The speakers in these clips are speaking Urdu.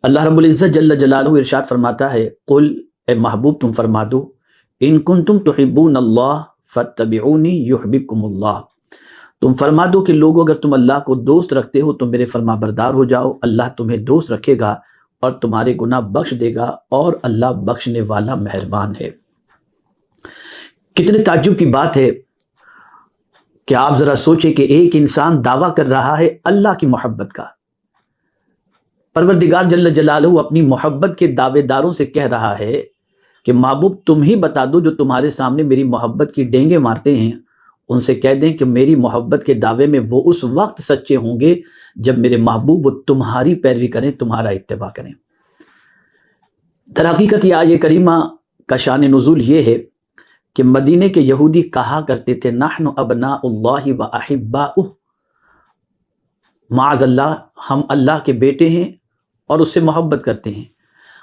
اللہ رب العزت جل جلالہ ارشاد فرماتا ہے، قل اے محبوب تم فرما دو، ان کنتم تحبون اللہ فاتبعونی یحببکم اللہ، تم فرما دو کہ لوگوں اگر تم اللہ کو دوست رکھتے ہو تو میرے فرما بردار ہو جاؤ، اللہ تمہیں دوست رکھے گا اور تمہارے گناہ بخش دے گا، اور اللہ بخشنے والا مہربان ہے۔ کتنے تعجب کی بات ہے کہ آپ ذرا سوچیں کہ ایک انسان دعویٰ کر رہا ہے اللہ کی محبت کا، پروردگار جل جلالہ اپنی محبت کے دعوے داروں سے کہہ رہا ہے کہ محبوب تم ہی بتا دو جو تمہارے سامنے میری محبت کی ڈینگیں مارتے ہیں، ان سے کہہ دیں کہ میری محبت کے دعوے میں وہ اس وقت سچے ہوں گے جب میرے محبوب وہ تمہاری پیروی کریں، تمہارا اتباع کریں۔ در حقیقت یہ آیہ کریمہ کا شان نزول یہ ہے کہ مدینے کے یہودی کہا کرتے تھے نحن ابناء اللہ و احباؤہ، معاذ اللہ ہم اللہ کے بیٹے ہیں اور اس سے محبت کرتے ہیں۔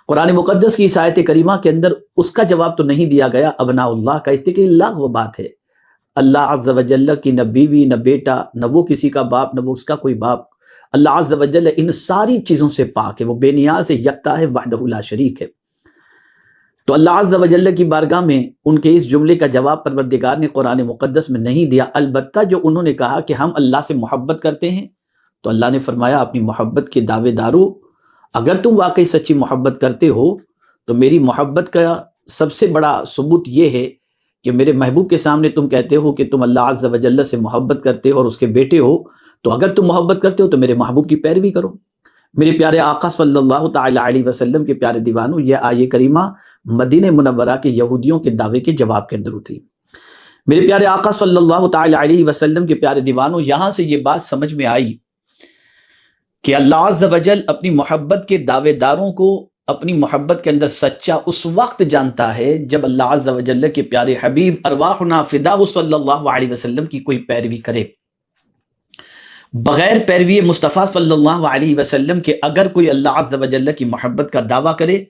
قرآن مقدس کی اس آیت کریمہ کے اندر اس کا جواب تو نہیں دیا گیا ابناء اللہ کا، اس لیے کہ اللہ وہ بات ہے، اللہ عز و جل کی نہ بیوی نہ بیٹا، نہ وہ کسی کا باپ نہ وہ اس کا کوئی باپ، اللہ عز و جل ان ساری چیزوں سے پاک ہے، وہ بے نیاز ہے، یکتا ہے، وحدہ لا شریک ہے۔ تو اللہ عز و جل کی بارگاہ میں ان کے اس جملے کا جواب پروردگار نے قرآن مقدس میں نہیں دیا، البتہ جو انہوں نے کہا کہ ہم اللہ سے محبت کرتے ہیں تو اللہ نے فرمایا اپنی محبت کے دعوے دارو، اگر تم واقعی سچی محبت کرتے ہو تو میری محبت کا سب سے بڑا ثبوت یہ ہے کہ میرے محبوب کے سامنے تم کہتے ہو کہ تم اللہ عز و جل سے محبت کرتے ہو اور اس کے بیٹے ہو، تو اگر تم محبت کرتے ہو تو میرے محبوب کی پیروی کرو۔ میرے پیارے آقا صلی اللہ تعالی علیہ وسلم کے پیارے دیوانوں، یہ آیہ کریمہ مدینہ منورہ کے یہودیوں کے دعوے کے جواب کے اندر اتری۔ میرے پیارے آقا صلی اللہ تعالی علیہ وسلم کے پیارے دیوانوں، یہاں سے یہ بات سمجھ میں آئی کہ اللہ عز و جل اپنی محبت کے دعوے داروں کو اپنی محبت کے اندر سچا اس وقت جانتا ہے جب اللہ عز و جل کے پیارے حبیب ارواحنا فداہ صلی اللہ علیہ وسلم کی کوئی پیروی کرے۔ بغیر پیروی مصطفیٰ صلی اللہ علیہ وسلم کے اگر کوئی اللہ عز و جل کی محبت کا دعویٰ کرے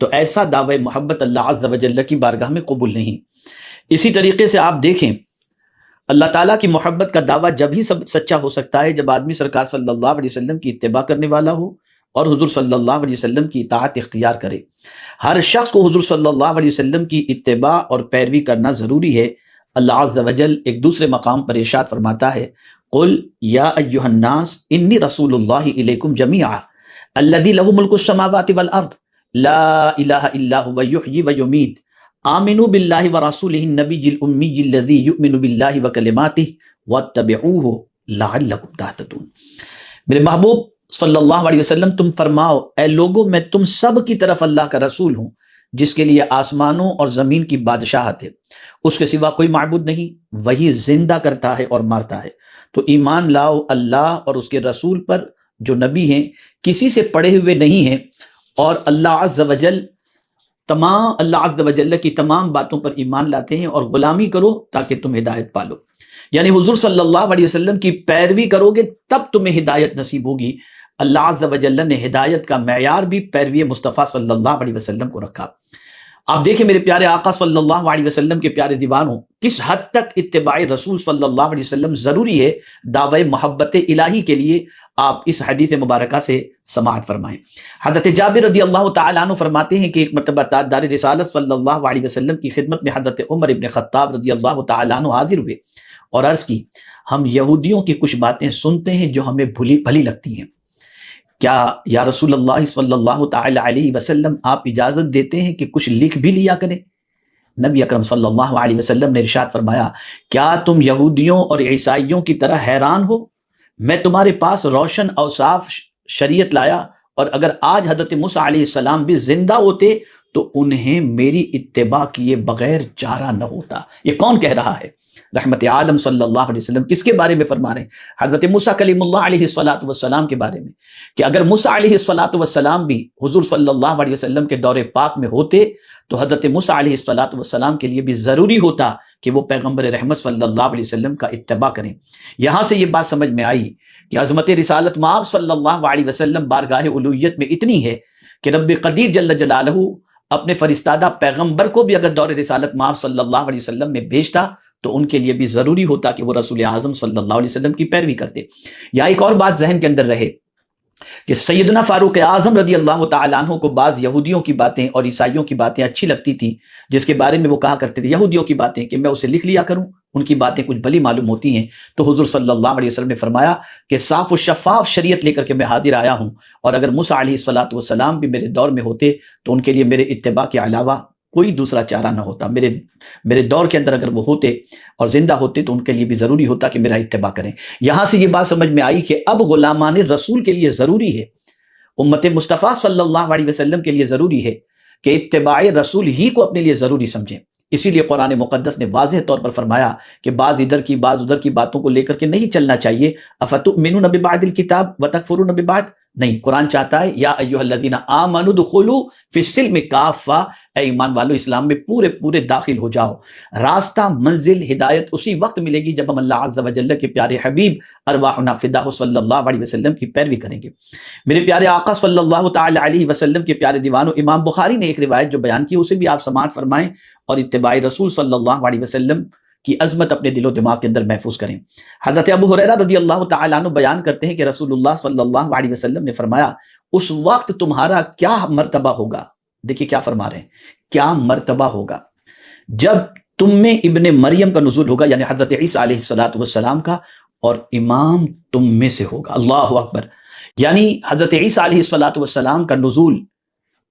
تو ایسا دعوی محبت اللہ عز و جل کی بارگاہ میں قبول نہیں۔ اسی طریقے سے آپ دیکھیں اللہ تعالیٰ کی محبت کا دعویٰ جب ہی سچا ہو سکتا ہے جب آدمی سرکار صلی اللہ علیہ وسلم کی اتباع کرنے والا ہو اور حضور صلی اللہ علیہ وسلم کی اطاعت اختیار کرے۔ ہر شخص کو حضور صلی اللہ علیہ وسلم کی اتباع اور پیروی کرنا ضروری ہے۔ اللہ عز و جل ایک دوسرے مقام پر ارشاد فرماتا ہے قل یا ایھا الناس انی رسول اللہ الیکم جمیعا الذی لہ ملک السماوات والارض لا الہ الا هو یحیی ویمیت آمنوا باللہ ورسولہ النبی الامی الذی یؤمن باللہ وکلماتہ واتبعوہ لعلکم تہتدون۔ میرے محبوب صلی اللہ علیہ وسلم تم فرماؤ اے لوگوں میں تم سب کی طرف اللہ کا رسول ہوں جس کے لیے آسمانوں اور زمین کی بادشاہت ہے، اس کے سوا کوئی معبود نہیں، وہی زندہ کرتا ہے اور مارتا ہے، تو ایمان لاؤ اللہ اور اس کے رسول پر جو نبی ہیں، کسی سے پڑھے ہوئے نہیں ہیں، اور اللہ عز و جل کی تمام باتوں پر ایمان لاتے ہیں، اور غلامی کرو تاکہ تم ہدایت پالو۔ یعنی حضور صلی اللہ علیہ وسلم کی پیروی کرو گے تب تمہیں ہدایت نصیب ہوگی۔ اللہ عز و جل نے ہدایت کا معیار بھی پیروی مصطفیٰ صلی اللہ علیہ وسلم کو رکھا۔ آپ دیکھیں میرے پیارے آقا صلی اللہ علیہ وسلم کے پیارے دیوانوں، کس حد تک اتباع رسول صلی اللہ علیہ وسلم ضروری ہے دعوی محبت الہی کے لیے، آپ اس حدیث مبارکہ سے سماعت فرمائیں۔ حضرت جابر رضی اللہ تعالیٰ عنہ فرماتے ہیں کہ ایک مرتبہ تاجدار رسالت صلی اللہ علیہ وسلم کی خدمت میں حضرت عمر ابن خطاب رضی اللہ تعالیٰ عنہ حاضر ہوئے اور عرض کی ہم یہودیوں کی کچھ باتیں سنتے ہیں جو ہمیں بھلی لگتی ہیں، کیا یا رسول اللہ صلی اللہ تعالی علیہ وسلم آپ اجازت دیتے ہیں کہ کچھ لکھ بھی لیا کریں؟ نبی اکرم صلی اللہ علیہ وسلم نے ارشاد فرمایا کیا تم یہودیوں اور عیسائیوں کی طرح حیران ہو؟ میں تمہارے پاس روشن اور صاف شریعت لایا، اور اگر آج حضرت موسیٰ علیہ السلام بھی زندہ ہوتے تو انہیں میری اتباع کیے بغیر چارہ نہ ہوتا۔ یہ کون کہہ رہا ہے؟ رحمت عالم صلی اللہ علیہ وسلم کس کے بارے میں فرما رہے ہیں؟ حضرت موسیٰ کلیم اللہ علیہ السلام کے بارے میں، کہ اگر موسیٰ علیہ السلام بھی حضور صلی اللہ علیہ وسلم کے دور پاک میں ہوتے تو حضرت موسیٰ علیہ السلام کے لیے بھی ضروری ہوتا کہ وہ پیغمبر رحمت صلی اللہ علیہ وسلم کا اتباع کریں۔ یہاں سے یہ بات سمجھ میں آئی کہ عظمت رسالت مآب صلی اللہ علیہ وسلم بارگاہ الوہیت میں اتنی ہے کہ رب قدیر جل جلالہ اپنے فرستادہ پیغمبر کو بھی اگر دور رسالت مآب صلی اللہ علیہ وسلم میں بھیجتا تو ان کے لیے بھی ضروری ہوتا کہ وہ رسول اعظم صلی اللہ علیہ وسلم کی پیروی کرتے۔ یا ایک اور بات ذہن کے اندر رہے کہ سیدنا فاروق اعظم رضی اللہ تعالیٰ عنہ کو بعض یہودیوں کی باتیں اور عیسائیوں کی باتیں اچھی لگتی تھیں، جس کے بارے میں وہ کہا کرتے تھے یہودیوں کی باتیں کہ میں اسے لکھ لیا کروں، ان کی باتیں کچھ بھلی معلوم ہوتی ہیں۔ تو حضور صلی اللہ علیہ وسلم نے فرمایا کہ صاف و شفاف شریعت لے کر کے میں حاضر آیا ہوں، اور اگر موسیٰ علیہ الصلوۃ والسلام بھی میرے دور میں ہوتے تو ان کے لیے میرے اتباع کے علاوہ کوئی دوسرا چارہ نہ ہوتا۔ میرے دور کے اندر اگر وہ ہوتے اور زندہ ہوتے تو ان کے لیے بھی ضروری ہوتا کہ میرا اتباع کریں۔ یہاں سے یہ بات سمجھ میں آئی کہ اب غلامان رسول کے لیے ضروری ہے، امت مصطفیٰ صلی اللہ علیہ وسلم کے لیے ضروری ہے کہ اتباع رسول ہی کو اپنے لیے ضروری سمجھیں۔ اسی لیے قرآن مقدس نے واضح طور پر فرمایا کہ بعض ادھر کی بعض ادھر کی باتوں کو لے کر کے نہیں چلنا چاہیے۔ افتؤمنون ببعض الکتاب وتکفرون ببعض، نہیں، قرآن چاہتا ہے یا ایھا الذین آمنوا ادخلوا فی السلم کافہ، اے ایمان والو اسلام میں پورے داخل ہو جاؤ۔ راستہ، منزل، ہدایت اسی وقت ملے گی جب ہم اللہ عز و جل کے پیارے حبیب ارواحنا فداہ صلی اللہ علیہ وسلم کی پیروی کریں گے۔ میرے پیارے آقا صلی اللہ تعالی علیہ وسلم کے پیارے دیوانوں، امام بخاری نے ایک روایت جو بیان کی اسے بھی آپ سماعت فرمائیں اور اتباع رسول صلی اللہ علیہ وسلم کی عظمت اپنے دل و دماغ کے اندر محفوظ کریں۔ حضرت ابو ہریرہ رضی اللہ تعالیٰ عنہ بیان کرتے ہیں کہ رسول اللہ صلی اللہ علیہ وسلم نے فرمایا اس وقت تمہارا کیا مرتبہ ہوگا، دیکھیے کیا فرما رہے ہیں، کیا مرتبہ ہوگا جب تم میں ابن مریم کا نزول ہوگا، یعنی حضرت عیسیٰ علیہ السلام کا، اور امام تم میں سے ہوگا۔ اللہ اکبر، یعنی حضرت عیسیٰ علیہ السلام کا نزول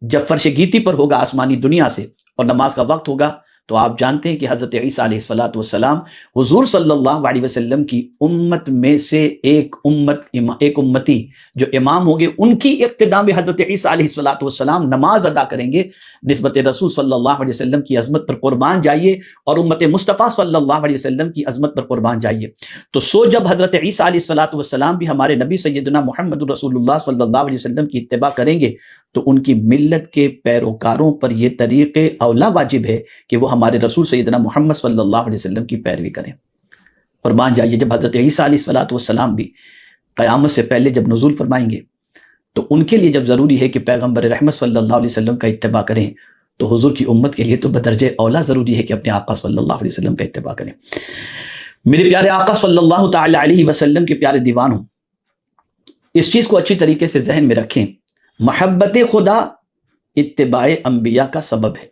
جب فرش گیتی پر ہوگا آسمانی دنیا سے اور نماز کا وقت ہوگا، تو آپ جانتے ہیں کہ حضرت عیسیٰ علیہ السلام حضور صلی اللہ علیہ وسلم کی امت میں سے ایک امتی جو امام ہوں گے، ان کی اقتداء میں حضرت عیسیٰ علیہ السلام نماز ادا کریں گے۔ نسبت رسول صلی اللہ علیہ وسلم کی عظمت پر قربان جائیے اور امت مصطفیٰ صلی اللہ علیہ وسلم کی عظمت پر قربان جائیے۔ تو جب حضرت عیسیٰ علیہ السلام بھی ہمارے نبی سیدنا محمد رسول اللہ صلی اللہ علیہ وسلم کی اتباع کریں گے تو ان کی ملت کے پیروکاروں پر یہ طریق اولا واجب ہے کہ وہ ہمارے رسول سیدنا محمد صلی اللہ علیہ وسلم کی پیروی کریں۔ قربان جائیے، جب حضرت عیسیٰ علیہ السلام بھی قیامت سے پہلے جب نزول فرمائیں گے تو ان کے لیے جب ضروری ہے کہ پیغمبر رحمت صلی اللہ علیہ وسلم کا اتباع کریں، تو حضور کی امت کے لیے تو بدرجہ اولا ضروری ہے کہ اپنے آقا صلی اللہ علیہ وسلم کا اتباع کریں۔ میرے پیارے آقا صلی اللہ تعالی علیہ وسلم کے پیارے دیوانوں، اس چیز کو اچھی طریقے سے ذہن میں رکھیں، محبت خدا اتباع انبیاء کا سبب ہے۔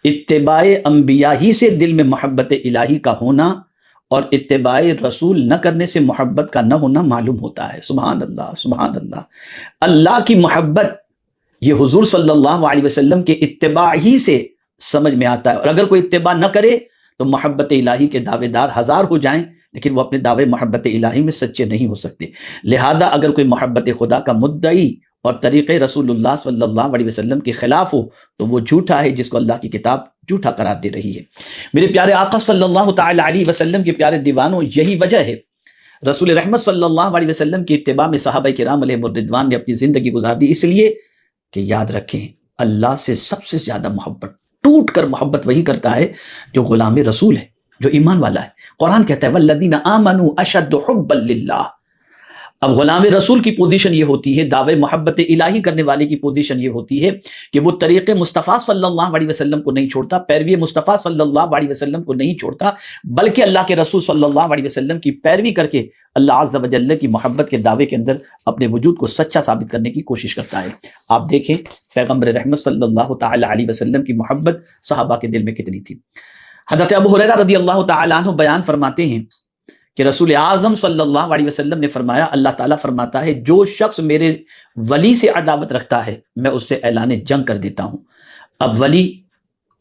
اتباع انبیاء ہی سے دل میں محبت الہی کا ہونا اور اتباع رسول نہ کرنے سے محبت کا نہ ہونا معلوم ہوتا ہے۔ سبحان اللہ، سبحان اللہ۔ اللہ کی محبت یہ حضور صلی اللہ علیہ وسلم کے اتباع ہی سے سمجھ میں آتا ہے، اور اگر کوئی اتباع نہ کرے تو محبت الہی کے دعوے دار ہزار ہو جائیں لیکن وہ اپنے دعوے محبت الہی میں سچے نہیں ہو سکتے۔ لہذا اگر کوئی محبت خدا کا مدعی اور طریق رسول اللہ صلی اللہ علیہ وسلم کے خلاف ہو تو وہ جھوٹا ہے، جس کو اللہ کی کتاب جھوٹا قرار دے رہی ہے۔ میرے پیارے آقا صلی اللہ تعالی علیہ وسلم کے پیارے دیوانوں، یہی وجہ ہے رسول رحمت صلی اللہ علیہ وسلم کی اتباع میں صحابہ کرام علیہم الرضوان نے اپنی زندگی گزار دی، اس لیے کہ یاد رکھیں اللہ سے سب سے زیادہ محبت، ٹوٹ کر محبت وہی کرتا ہے جو غلام رسول ہے، جو ایمان والا ہے۔ قرآن کہتا ہے والذین آمنوا اشد حبا للہ۔ اب غلام رسول کی پوزیشن یہ ہوتی ہے، دعوے محبت الہی کرنے والے کی پوزیشن یہ ہوتی ہے کہ وہ طریق مصطفیٰ صلی اللہ علیہ وسلم کو نہیں چھوڑتا، پیروی مصطفیٰ صلی اللہ علیہ وسلم کو نہیں چھوڑتا، بلکہ اللہ کے رسول صلی اللہ علیہ وسلم کی پیروی کر کے اللہ عز و جل کی محبت کے دعوے کے اندر اپنے وجود کو سچا ثابت کرنے کی کوشش کرتا ہے۔ آپ دیکھیں پیغمبر رحمت صلی اللہ تعالی علیہ وسلم کی محبت صحابہ کے دل میں کتنی تھی۔ حضرت ابو ہریرہ رضی اللہ تعالی عنہ بیان فرماتے ہیں کہ رسول اعظم صلی اللہ علیہ وسلم نے فرمایا، اللہ تعالیٰ فرماتا ہے جو شخص میرے ولی سے عداوت رکھتا ہے میں اس سے اعلان جنگ کر دیتا ہوں۔ اب ولی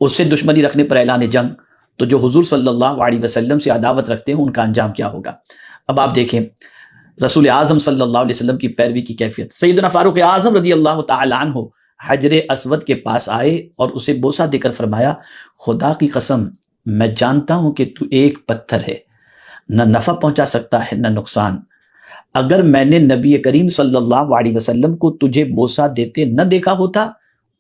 اس سے دشمنی رکھنے پر اعلان جنگ، تو جو حضور صلی اللہ علیہ وسلم سے عداوت رکھتے ہیں ان کا انجام کیا ہوگا۔ اب آپ دیکھیں رسول اعظم صلی اللہ علیہ وسلم کی پیروی کی کیفیت۔ سیدنا فاروق اعظم رضی اللہ تعالی عنہ حجر اسود کے پاس آئے اور اسے بوسہ دے کر فرمایا، خدا کی قسم میں جانتا ہوں کہ تو ایک پتھر ہے، نہ نفع پہنچا سکتا ہے نہ نقصان، اگر میں نے نبی کریم صلی اللہ علیہ وسلم کو تجھے بوسہ دیتے نہ دیکھا ہوتا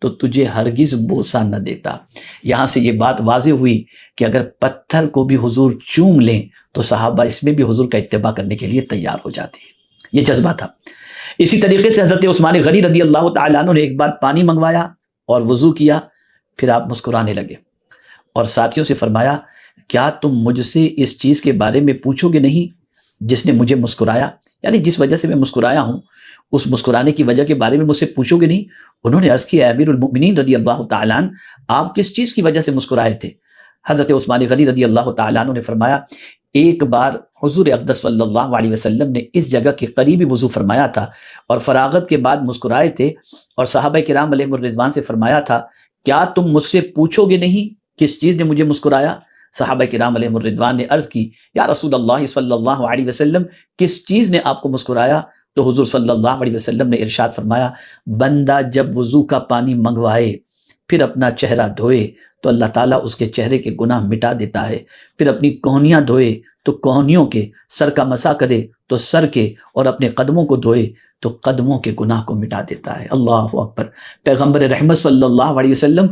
تو تجھے ہرگز بوسہ نہ دیتا۔ یہاں سے یہ بات واضح ہوئی کہ اگر پتھر کو بھی حضور چوم لیں تو صحابہ اس میں بھی حضور کا اتباع کرنے کے لیے تیار ہو جاتے ہیں، یہ جذبہ تھا۔ اسی طریقے سے حضرت عثمان غنی رضی اللہ تعالیٰ عنہ نے ایک بار پانی منگوایا اور وضو کیا، پھر آپ مسکرانے لگے اور ساتھیوں سے فرمایا، کیا تم مجھ سے اس چیز کے بارے میں پوچھو گے نہیں جس نے مجھے مسکرایا؟ یعنی جس وجہ سے میں مسکرایا ہوں اس مسکرانے کی وجہ کے بارے میں مجھ سے پوچھو گے نہیں؟ انہوں نے عرض کیا امیر المؤمنین رضی اللہ تعالیٰ عنہ آپ کس چیز کی وجہ سے مسکرائے تھے؟ حضرت عثمان غنی رضی اللہ تعالیٰ عنہ نے فرمایا ایک بار حضور اقدس صلی اللہ علیہ وسلم نے اس جگہ کے قریبی وضو فرمایا تھا اور فراغت کے بعد مسکرائے تھے اور صحابہ کرام علیہم الرضوان سے فرمایا تھا کیا تم مجھ سے پوچھو گے نہیں کس چیز نے مجھے مسکرایا؟ صحابہ کرام علیہم الرضوان نے عرض کی یا رسول اللہ صلی اللہ علیہ وسلم کس چیز نے آپ کو مسکرایا؟ تو حضور صلی اللہ علیہ وسلم نے ارشاد فرمایا بندہ جب وضو کا پانی منگوائے پھر اپنا چہرہ دھوئے تو اللہ تعالیٰ اس کے چہرے کے گناہ مٹا دیتا ہے، پھر اپنی کوہنیاں دھوئے تو کوہنیوں کے، سر کا مسا کرے تو سر کے، اور اپنے قدموں کو دھوئے تو قدموں کے گناہ کو مٹا دیتا ہے۔ اللہ اکبر۔ پیغمبر رحمت صلی اللہ علیہ وسلم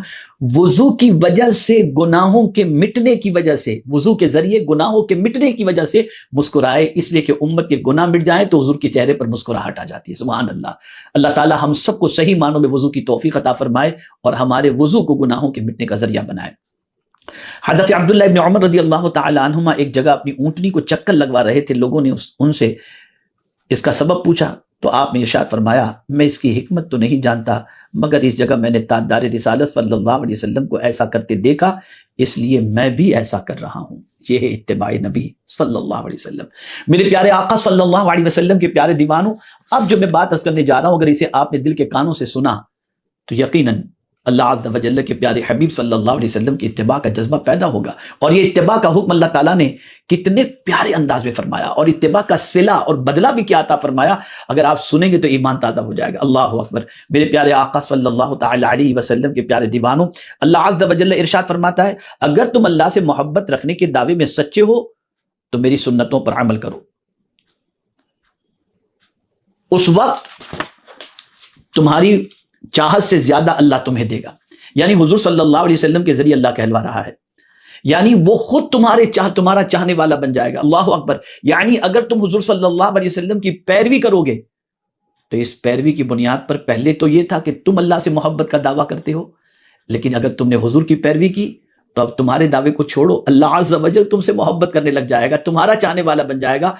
وضو کی وجہ سے گناہوں کے مٹنے کی وجہ سے، وضو کے ذریعے گناہوں کے مٹنے کی وجہ سے مسکرائے، اس لیے کہ امت کے گناہ مٹ جائیں تو حضور کے چہرے پر مسکراہٹ آ جاتی ہے۔ سبحان اللہ۔ اللہ تعالی ہم سب کو صحیح معنوں میں وضو کی توفیق عطا فرمائے اور ہمارے وضو کو گناہوں کے مٹنے کا ذریعہ بنائے۔ حضرت عبداللہ ابن عمر رضی اللہ تعالی عنہما ایک جگہ اپنی اونٹنی کو چکر لگوا رہے تھے، لوگوں نے ان سے اس کا سبب پوچھا تو آپ نے ارشاد فرمایا میں اس کی حکمت تو نہیں جانتا مگر اس جگہ میں نے تاجدار رسالت صلی اللہ علیہ وسلم کو ایسا کرتے دیکھا اس لیے میں بھی ایسا کر رہا ہوں۔ یہ ہے اتباع نبی صلی اللہ علیہ وسلم۔ میرے پیارے آقا صلی اللہ علیہ وسلم کے پیارے دیوانوں، اب جو میں بات عرض کرنے جا رہا ہوں اگر اسے آپ نے دل کے کانوں سے سنا تو یقیناً اللہ عز و جل کے پیارے حبیب صلی اللہ علیہ وسلم کی اتباع کا جذبہ پیدا ہوگا، اور یہ اتباع کا حکم اللہ تعالیٰ نے کتنے پیارے انداز میں فرمایا، اور اتباع کا صلہ اور بدلہ بھی کیا عطا فرمایا، اگر آپ سنیں گے تو ایمان تازہ ہو جائے گا۔ اللہ اکبر۔ میرے پیارے آقا صلی اللہ تعالی علیہ وسلم کے پیارے دیوانوں، اللہ عز و جل ارشاد فرماتا ہے اگر تم اللہ سے محبت رکھنے کے دعوے میں سچے ہو تو میری سنتوں پر عمل کرو، اس وقت تمہاری چاہت سے زیادہ اللہ تمہیں دے گا۔ یعنی حضور صلی اللہ علیہ وسلم کے ذریعے اللہ کہلوا رہا ہے، یعنی وہ خود تمہارا چاہنے والا بن جائے گا۔ اللہ اکبر۔ یعنی اگر تم حضور صلی اللہ علیہ وسلم کی پیروی کرو گے تو اس پیروی کی بنیاد پر پہلے تو یہ تھا کہ تم اللہ سے محبت کا دعویٰ کرتے ہو، لیکن اگر تم نے حضور کی پیروی کی تو اب تمہارے دعوے کو چھوڑو، اللہ عز و جل تم سے محبت کرنے لگ جائے گا، تمہارا چاہنے والا بن جائے گا۔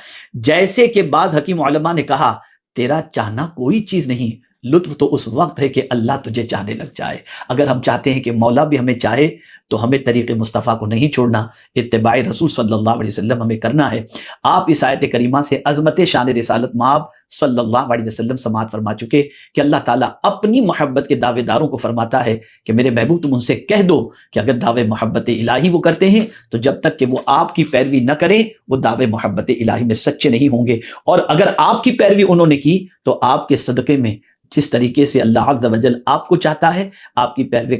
جیسے کہ بعض حکیم علماء نے کہا تیرا چاہنا کوئی چیز نہیں، لطف تو اس وقت ہے کہ اللہ تجھے چاہنے لگ جائے۔ اگر ہم چاہتے ہیں کہ مولا بھی ہمیں چاہے تو ہمیں طریق مصطفیٰ کو نہیں چھوڑنا، اتباع رسول صلی اللہ علیہ وسلم ہمیں کرنا ہے۔ آپ اس آیت کریمہ سے عظمت شان رسالت مآب صلی اللہ علیہ وسلم سماعت فرما چکے کہ اللہ تعالیٰ اپنی محبت کے دعوے داروں کو فرماتا ہے کہ میرے محبوب تم ان سے کہہ دو کہ اگر دعوے محبت الہی وہ کرتے ہیں تو جب تک کہ وہ آپ کی پیروی نہ کریں وہ دعوے محبت الہی میں سچے نہیں ہوں گے، اور اگر آپ کی پیروی انہوں نے کی تو آپ کے صدقے میں جس طریقے سے اللہ عز و جل آپ کو چاہتا ہے آپ کی پیروی